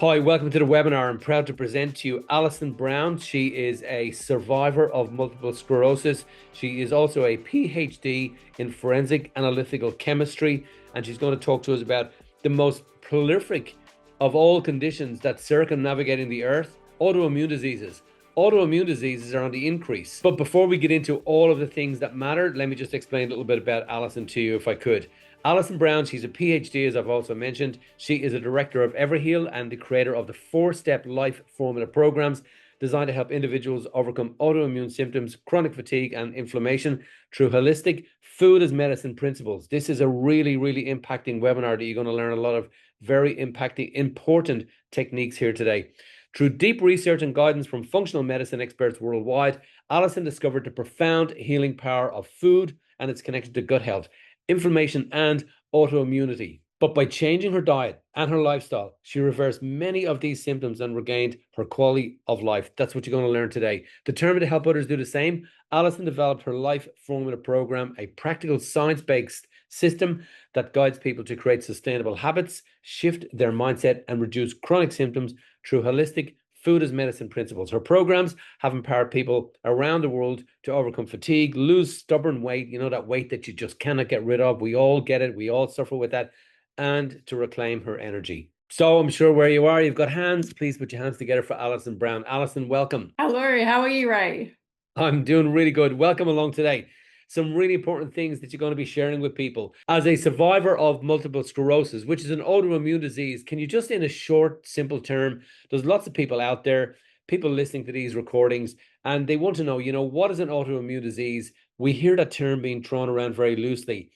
Hi, welcome to the webinar. I'm proud to present to you Allyson Brown. She is a survivor of multiple sclerosis. She is also a PhD in forensic analytical chemistry, and she's going to talk to us about the most prolific of all conditions that circumnavigating the earth, autoimmune diseases. Autoimmune diseases are on the increase. But before we get into all of the things that matter, let me just explain a little bit about Allyson to you if I could. Allyson Brown, she's a PhD, as I've also mentioned. She is a director of Everheal and the creator of the 4-step life formula programs designed to help individuals overcome autoimmune symptoms, chronic fatigue, and inflammation through holistic food as medicine principles. This is a really, really impacting webinar that you're going to learn a lot of very impacting, important techniques here today. Through deep research and guidance from functional medicine experts worldwide, Allyson discovered the profound healing power of food and its connection to gut health, inflammation, and autoimmunity. But by changing her diet and her lifestyle, she reversed many of these symptoms and regained her quality of life. That's what you're going to learn today. Determined to help others do the same, Allyson developed her Life Formula program, a practical science-based system that guides people to create sustainable habits, shift their mindset, and reduce chronic symptoms through holistic food as medicine principles. Her programs have empowered people around the world to overcome fatigue, lose stubborn weight, that weight that you just cannot get rid of. We all get it. We all suffer with that. And to reclaim her energy. So I'm sure where you are, you've got hands. Please put your hands together for Allyson Brown. Allyson, welcome. Hello, how are you, Ray? I'm doing really good. Welcome along today. Some really important things that you're going to be sharing with people. As a survivor of multiple sclerosis, which is an autoimmune disease, can you just in a short, simple term, there's lots of people out there, people listening to these recordings, and they want to know, what is an autoimmune disease? We hear that term being thrown around very loosely.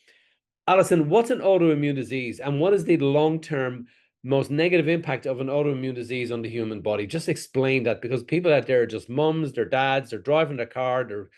Allyson, what's an autoimmune disease and what is the long-term most negative impact of an autoimmune disease on the human body? Just explain that, because people out there are just mums, their dads, they're driving their car, they're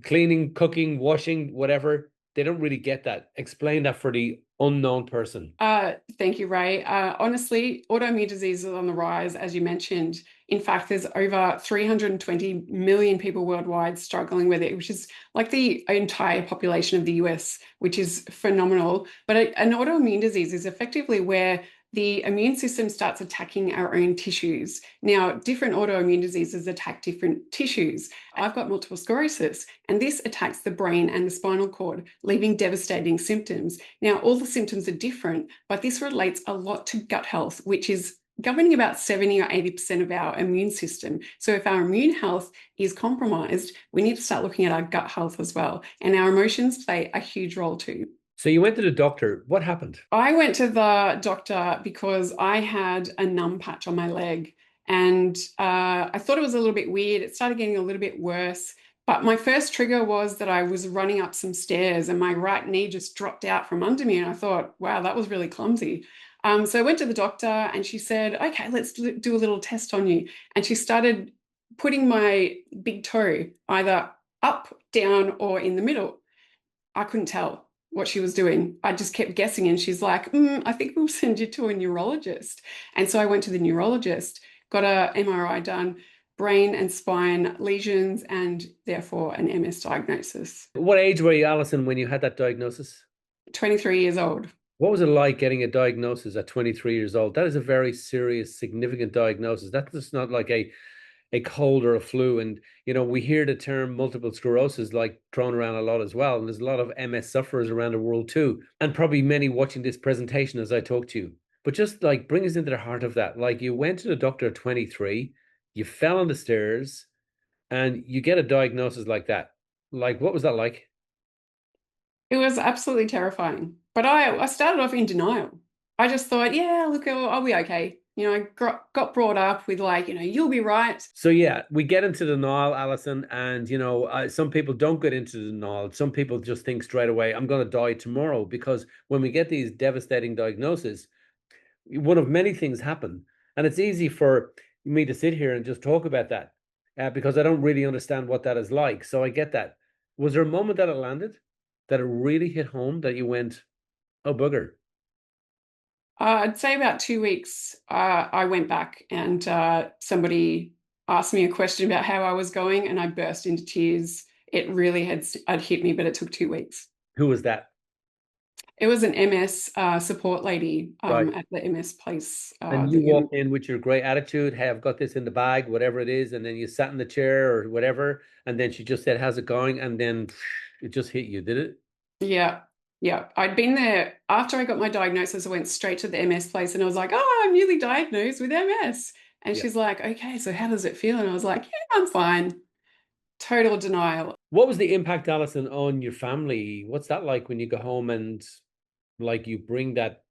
cleaning, cooking, washing, whatever. They don't really get that. Explain that for the unknown person. Thank you, Ray. Honestly, autoimmune disease is on the rise, as you mentioned. In fact, there's over 320 million people worldwide struggling with it, which is like the entire population of the US, which is phenomenal. But an autoimmune disease is effectively where the immune system starts attacking our own tissues. Now, different autoimmune diseases attack different tissues. I've got multiple sclerosis, and this attacks the brain and the spinal cord, leaving devastating symptoms. Now, all the symptoms are different, but this relates a lot to gut health, which is governing about 70 or 80% of our immune system. So if our immune health is compromised, we need to start looking at our gut health as well. And our emotions play a huge role too. So you went to the doctor. What happened? I went to the doctor because I had a numb patch on my leg, and I thought it was a little bit weird. It started getting a little bit worse. But my first trigger was that I was running up some stairs and my right knee just dropped out from under me. And I thought, wow, that was really clumsy. So I went to the doctor and she said, okay, let's do a little test on you. And she started putting my big toe either up, down, or in the middle. I couldn't tell what she was doing. I just kept guessing, and she's like, I think we'll send you to a neurologist. And so I went to the neurologist, got a MRI done, brain and spine lesions, and therefore an MS diagnosis. What age were you, Allyson, when you had that diagnosis? 23 years old. What was it like getting a diagnosis at 23 years old? That is a very serious, significant diagnosis. That's just not like a cold or a flu. And, we hear the term multiple sclerosis like thrown around a lot as well. And there's a lot of MS sufferers around the world too. And probably many watching this presentation as I talk to you. But just like bring us into the heart of that. Like you went to the doctor at 23, you fell on the stairs, and you get a diagnosis like that. Like, what was that like? It was absolutely terrifying. But I started off in denial. I just thought, yeah, look, I'll be okay. I got brought up with like, you'll be right. So yeah, we get into denial, Allyson, and some people don't get into denial. Some people just think straight away, I'm going to die tomorrow, because when we get these devastating diagnoses, one of many things happen, and it's easy for me to sit here and just talk about that because I don't really understand what that is like. So I get that. Was there a moment that it landed, that it really hit home, that you went, oh bugger? I'd say about 2 weeks, I went back and somebody asked me a question about how I was going, and I burst into tears. It really had hit me, but it took 2 weeks. Who was that? It was an MS support lady Right. at the MS place. And you walked in with your great attitude, hey, I've got this in the bag, whatever it is, and then you sat in the chair or whatever, and then she just said, how's it going? And then it just hit you, did it? Yeah. Yeah. I'd been there after I got my diagnosis. I went straight to the MS place and I was like, oh, I'm newly diagnosed with MS. And Yeah. she's like, okay, so how does it feel? And I was like, yeah, I'm fine. Total denial. What was the impact, Alison, on your family? What's that like when you go home and like you bring that?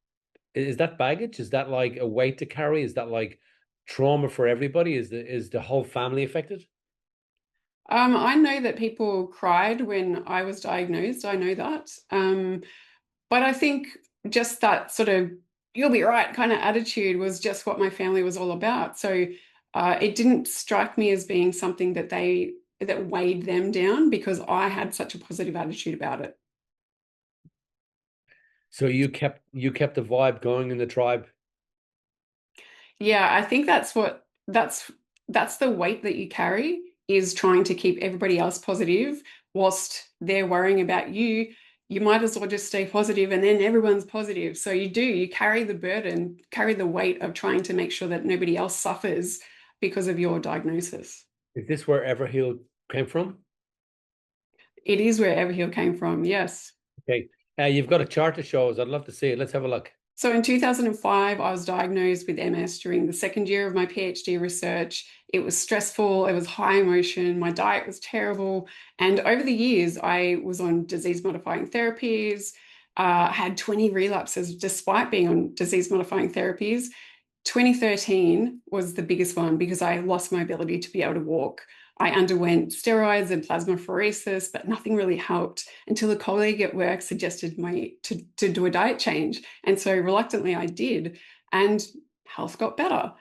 Is that baggage? Is that like a weight to carry? Is that like trauma for everybody? Is the whole family affected? I know that people cried when I was diagnosed. I know that. But I think just that sort of you'll be right kind of attitude was just what my family was all about. So it didn't strike me as being something that weighed them down because I had such a positive attitude about it. So you kept the vibe going in the tribe. Yeah, I think that's the weight that you carry is trying to keep everybody else positive whilst they're worrying about you. You might as well just stay positive and then everyone's positive. So you carry the burden, carry the weight of trying to make sure that nobody else suffers because of your diagnosis. Is this where Everhill came from? It is where Everhill came from, yes. Okay. You've got a chart to show us. I'd love to see it. Let's have a look. So in 2005, I was diagnosed with MS during the second year of my PhD research. It was stressful, it was high emotion, my diet was terrible. And over the years, I was on disease modifying therapies, had 20 relapses despite being on disease modifying therapies. 2013 was the biggest one because I lost my ability to be able to walk. I underwent steroids and plasmapheresis, but nothing really helped until a colleague at work suggested to do a diet change. And so reluctantly I did, and health got better.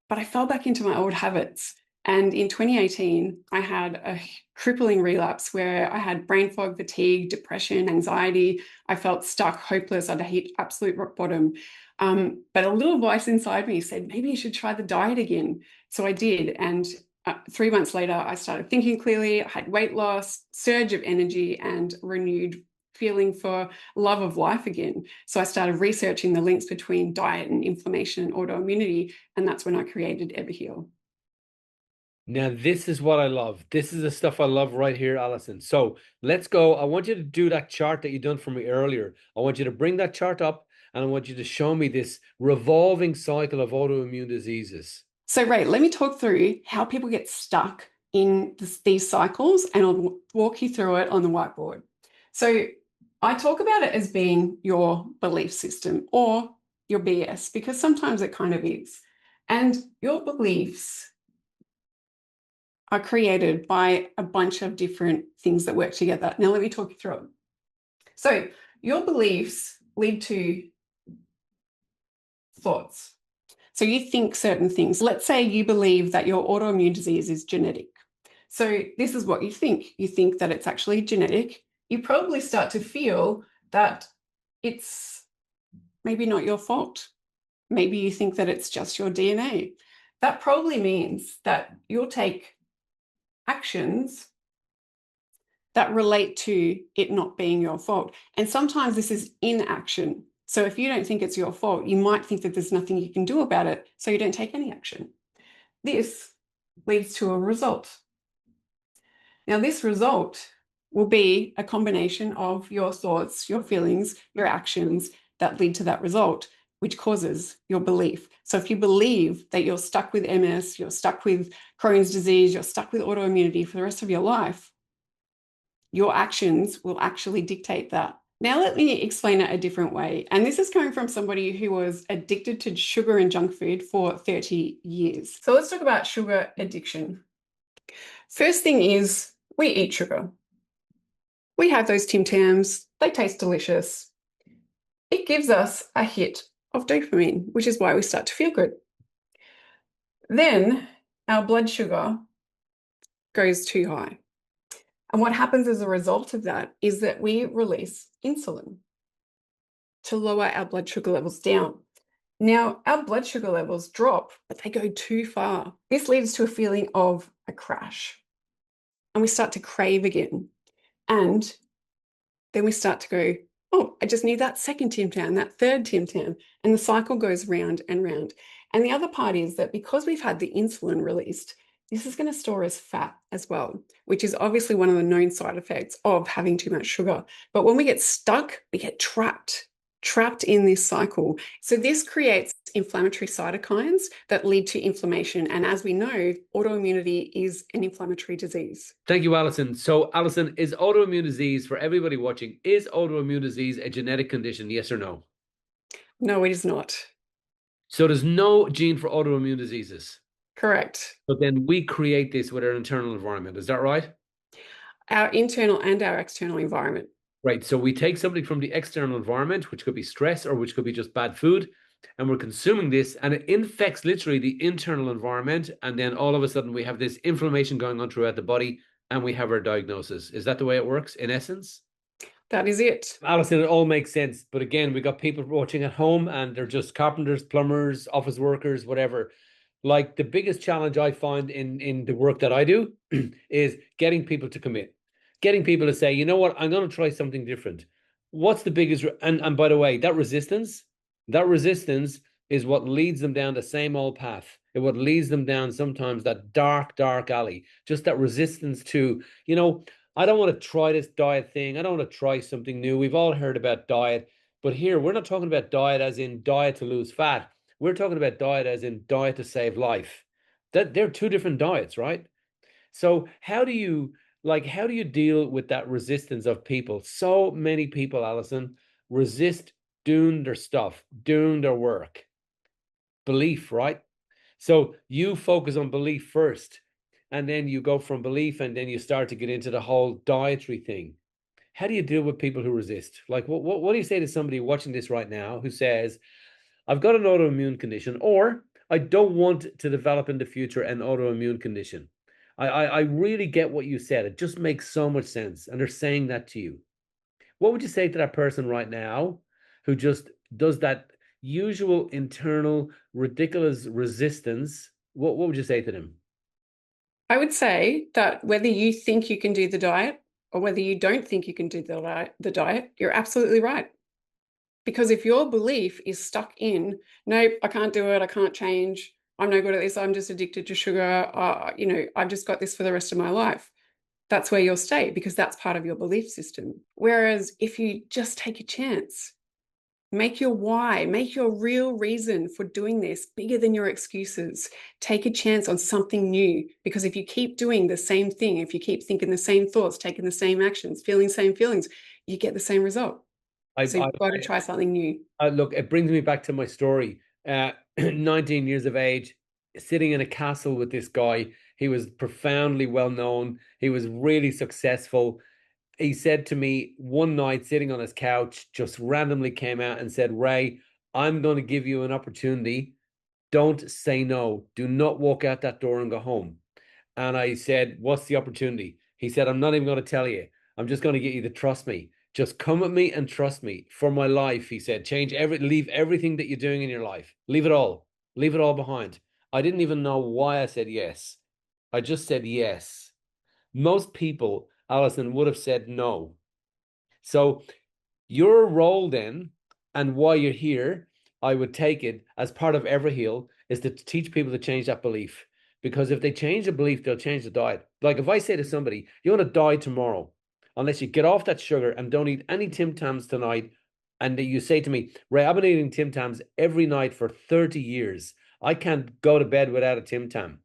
But I fell back into my old habits. And in 2018, I had a crippling relapse where I had brain fog, fatigue, depression, anxiety. I felt stuck, hopeless. I'd hit absolute rock bottom. But a little voice inside me said, maybe you should try the diet again. So I did. And 3 months later, I started thinking clearly. I had weight loss, surge of energy, and renewed feeling for love of life again. So I started researching the links between diet and inflammation and autoimmunity. And that's when I created Everheal. Now, this is what I love. This is the stuff I love right here, Alison. So let's go. I want you to do that chart that you done for me earlier. I want you to bring that chart up and I want you to show me this revolving cycle of autoimmune diseases. So, Ray, let me talk through how people get stuck in these cycles, and I'll walk you through it on the whiteboard. So, I talk about it as being your belief system or your BS, because sometimes it kind of is. And your beliefs are created by a bunch of different things that work together. Now, let me talk you through it. So, your beliefs lead to thoughts. So, you think certain things. Let's say you believe that your autoimmune disease is genetic. So, this is what you think. You think that it's actually genetic. You probably start to feel that it's maybe not your fault. Maybe you think that it's just your DNA. That probably means that you'll take actions that relate to it not being your fault. And sometimes this is inaction. So if you don't think it's your fault, you might think that there's nothing you can do about it, so you don't take any action. This leads to a result. Now, this result will be a combination of your thoughts, your feelings, your actions that lead to that result, which causes your belief. So if you believe that you're stuck with MS, you're stuck with Crohn's disease, you're stuck with autoimmunity for the rest of your life, your actions will actually dictate that. Now, let me explain it a different way. And this is coming from somebody who was addicted to sugar and junk food for 30 years. So let's talk about sugar addiction. First thing is we eat sugar. We have those Tim Tams, they taste delicious. It gives us a hit of dopamine, which is why we start to feel good. Then our blood sugar goes too high. And what happens as a result of that is that we release insulin to lower our blood sugar levels down. Now, our blood sugar levels drop, but they go too far. This leads to a feeling of a crash. And we start to crave again. And then we start to go, Oh, I just need that second Tim Tam, that third Tim Tam. And the cycle goes round and round. And the other part is that because we've had the insulin released, this is going to store as fat as well, which is obviously one of the known side effects of having too much sugar. But when we get stuck, we get trapped in this cycle. So this creates inflammatory cytokines that lead to inflammation. And as we know, autoimmunity is an inflammatory disease. Thank you, Alison. So, Alison, is autoimmune disease, for everybody watching, is autoimmune disease a genetic condition? Yes or no? No, it is not. So there's no gene for autoimmune diseases. Correct. But then we create this with our internal environment. Is that right? Our internal and our external environment. Right. So we take something from the external environment, which could be stress or which could be just bad food, and we're consuming this, and it infects literally the internal environment. And then all of a sudden we have this inflammation going on throughout the body, and we have our diagnosis. Is that the way it works in essence? That is it. Alison, it all makes sense. But again, we got people watching at home and they're just carpenters, plumbers, office workers, whatever. Like the biggest challenge I find in the work that I do is getting people to commit, getting people to say, you know what, I'm going to try something different. What's the biggest, and by the way, that resistance is what leads them down the same old path. It what leads them down sometimes that dark, dark alley. Just that resistance to, I don't want to try this diet thing. I don't want to try something new. We've all heard about diet, but here we're not talking about diet as in diet to lose fat. We're talking about diet as in diet to save life. That they're two different diets, right? So how do you deal with that resistance of people? So many people, Alison, resist doing their stuff, doing their work. Belief, right? So you focus on belief first, and then you go from belief, and then you start to get into the whole dietary thing. How do you deal with people who resist? Like, what do you say to somebody watching this right now who says, I've got an autoimmune condition, or I don't want to develop in the future an autoimmune condition? I really get what you said. It just makes so much sense. And they're saying that to you. What would you say to that person right now who just does that usual internal ridiculous resistance? What would you say to them? I would say that whether you think you can do the diet or whether you don't think you can do the diet, you're absolutely right. Because if your belief is stuck in, nope, I can't do it, I can't change, I'm no good at this, I'm just addicted to sugar, I've just got this for the rest of my life, that's where you'll stay because that's part of your belief system. Whereas if you just take a chance, make your why, make your real reason for doing this bigger than your excuses. Take a chance on something new because if you keep doing the same thing, if you keep thinking the same thoughts, taking the same actions, feeling the same feelings, you get the same result. I, So you've got to try something new. look, it brings me back to my story. 19 years of age, sitting in a castle with this guy. He was profoundly well known. He was really successful. He said to me one night, sitting on his couch, just randomly came out and said, Ray, I'm going to give you an opportunity. Don't say no. Do not walk out that door and go home. And I said, what's the opportunity? He said, I'm not even going to tell you. I'm just going to get you to trust me. Just come with me and trust me for my life. He said, leave everything that you're doing in your life. Leave it all. Leave it all behind. I didn't even know why I said yes. I just said yes. Most people, Alison, would have said no. So your role then, and why you're here, I would take it as part of Everheal, is to teach people to change that belief. Because if they change the belief, they'll change the diet. Like if I say to somebody, you want to die tomorrow, unless you get off that sugar and don't eat any Tim Tams tonight, and you say to me, Ray, I've been eating Tim Tams every night for 30 years. I can't go to bed without a Tim Tam.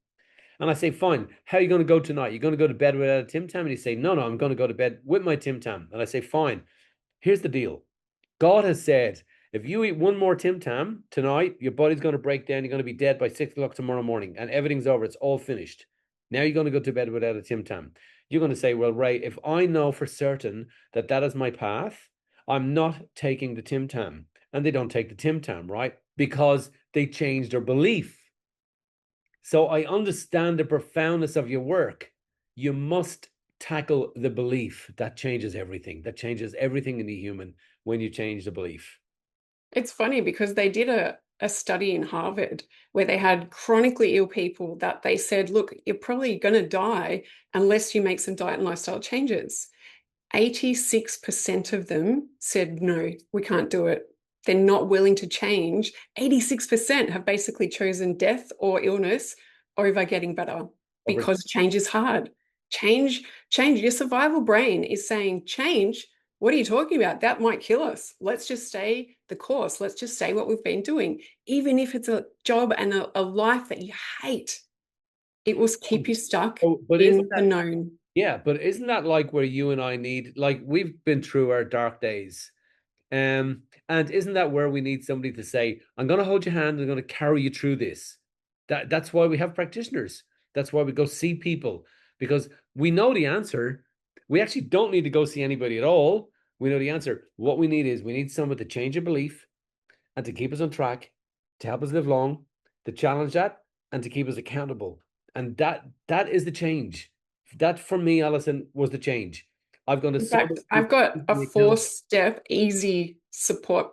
And I say, fine, how are you going to go tonight? You're going to go to bed without a Tim Tam? And you say, no, I'm going to go to bed with my Tim Tam. And I say, fine, here's the deal. God has said, if you eat one more Tim Tam tonight, your body's going to break down. You're going to be dead by 6 o'clock tomorrow morning, and everything's over. It's all finished. Now you're going to go to bed without a Tim Tam. You're going to say, well, Ray, if I know for certain that that is my path, I'm not taking the Tim Tam. And they don't take the Tim Tam, right? Because they changed their belief. So I understand the profoundness of your work. You must tackle the belief. That changes everything. That changes everything in the human when you change the belief. It's funny because they did a study in Harvard where they had chronically ill people that they said, look, you're probably going to die unless you make some diet and lifestyle changes. 86% of them said, no, we can't do it. They're not willing to change. 86% have basically chosen death or illness over getting better because change is hard. Change, your survival brain is saying, change, what are you talking about? That might kill us. Let's just stay the course. Let's just say what we've been doing. Even if it's a job and a life that you hate, it will keep you stuck in the known. Yeah, but isn't that like where you and I need, like we've been through our dark days. And isn't that where we need somebody to say, I'm going to hold your hand, I'm going to carry you through this. That's why we have practitioners. That's why we go see people, because we know the answer. We actually don't need to go see anybody at all. We know the answer. What we need is we need someone to change a belief and to keep us on track, to help us live long, to challenge that, and to keep us accountable. And that is the change. That for me, Allyson, was the change. I've gone to In fact, I've got a 4-step easy support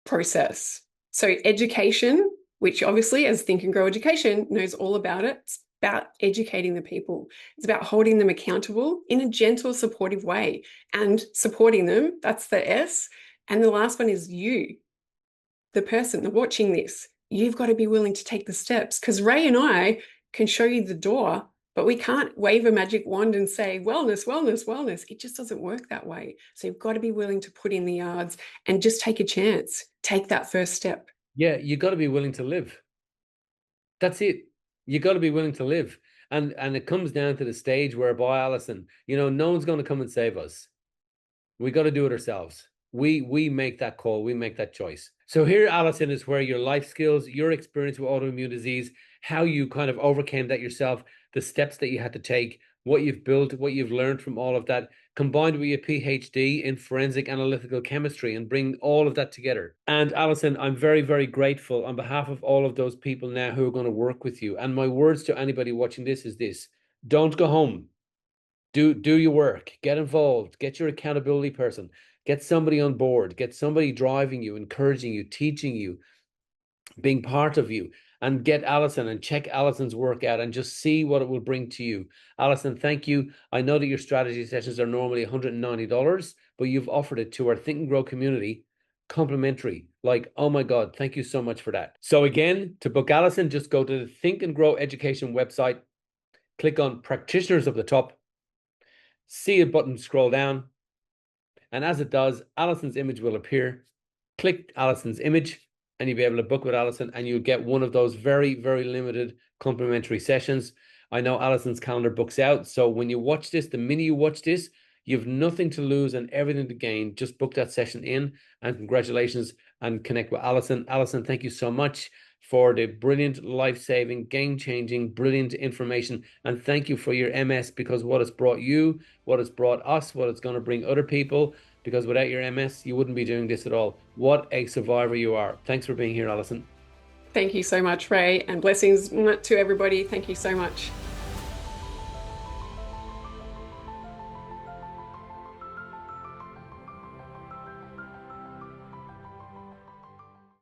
process. So education, which obviously as Think and Grow Education knows all about it. It's about educating the people. It's about holding them accountable in a gentle, supportive way and supporting them. That's the S. And the last one is you, the person watching this. You've got to be willing to take the steps, because Ray and I can show you the door, but we can't wave a magic wand and say, wellness, wellness, wellness. It just doesn't work that way. So you've got to be willing to put in the yards and just take a chance. Take that first step. Yeah, you got to be willing to live. That's it. You got to be willing to live. And it comes down to the stage whereby, Allyson, no one's going to come and save us. We got to do it ourselves. We make that call. We make that choice. So here, Allyson, is where your life skills, your experience with autoimmune disease, how you kind of overcame that yourself, the steps that you had to take, what you've built, what you've learned from all of that, combined with your PhD in forensic analytical chemistry, and bring all of that together. And Allyson, I'm very, very grateful on behalf of all of those people now who are going to work with you. And my words to anybody watching this is this: don't go home. Do your work, get involved, get your accountability person, get somebody on board, get somebody driving you, encouraging you, teaching you, being part of you, and get Allyson and check Allyson's work out and just see what it will bring to you. Allyson, thank you. I know that your strategy sessions are normally $190, but you've offered it to our Think and Grow community complimentary. Like, oh my God, thank you so much for that. So again, to book Allyson, just go to the Think and Grow Education website, click on practitioners up the top, see a button scroll down, and as it does, Allyson's image will appear. Click Allyson's image and you'll be able to book with Allyson, and you'll get one of those very, very limited complimentary sessions. I know Allyson's calendar books out, so when you watch this, the minute you watch this, you have nothing to lose and everything to gain. Just book that session in, and congratulations, and connect with Allyson. Allyson, thank you so much for the brilliant, life-saving, game-changing, brilliant information. And thank you for your MS, because what it's brought you, what it's brought us, what it's going to bring other people, because without your MS, you wouldn't be doing this at all. What a survivor you are. Thanks for being here, Allyson. Thank you so much, Ray, and blessings to everybody. Thank you so much.